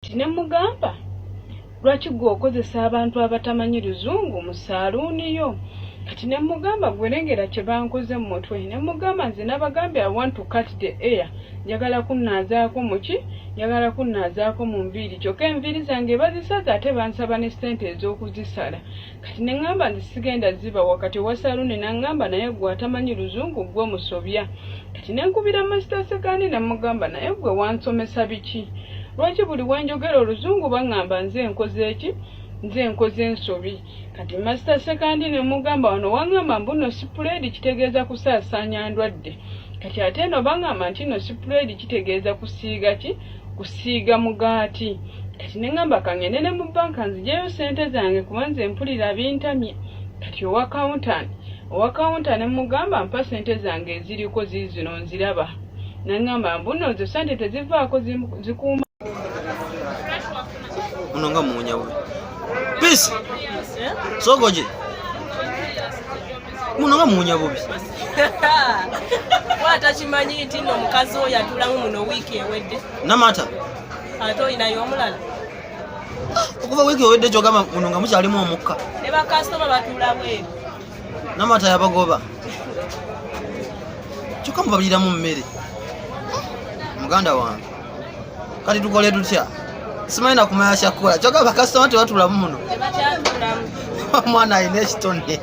kati ne mugamba lwaki gwe okozesa abantu abatamanyi luzungu mu saaluuni yo. Kati ne mugamba gwerengera kye bankoze mu mutwe. Ne mugamba nze nabagambye I want to cut the hair. Njagala kunnaazaako muki? Njagala kunnaazaako mu nviiri. Kyokka enviiri zange bazisaza ate bansaba ne ssente ez'okuzisala. Kati ne ngamba nze sigenda ziba wakati wa saaluuni n'angamba naye gwe atamanyi luzungu gwe musobya. Kati ne nkubira Master Sekandi ne mugamba naye gwe wansomesa biki? Lwaki buli wenjogera oluzungu bangamba nze nkoze eki? Nze nkoze ensobi. Kati Master Sekandi ne mugamba wano wangamba mbuno spread kitegeeza kusaasaanya ndwadde. Kati ate no bangamba nti no spread kitegeeza kusiiga ki? Kusiiga mugaati. Kati ne ngamba kangende ne mu banka nzijeyo sente zange kuba nze mpulira bintamye. Kati owa counter ne mugamba mpa sente zange eziriko ziizino nziraba. Nangamba mbuno zo sente tezivaako zikuuma. Munonga munyawe. Peace. Sogoje. Munonga munyawe. Wata chimanyi nti no mukazi oyo atulamu muno wiki ewedde. Namata. Ate oyinayo omulala. Okuva wiki ewedde kyogamba munonga mukyalimu omukka. Ne bakasitoma batula bweru. Namata yabagoba. Kyokka mubabuliramu mmere. Muganda wange. Kati tukole tutya? Simanyi nakumanya kyakukola. Kyokka bakasitoma tebatulamu muno. Tebakyatulamu. Mwana ayina ekitone.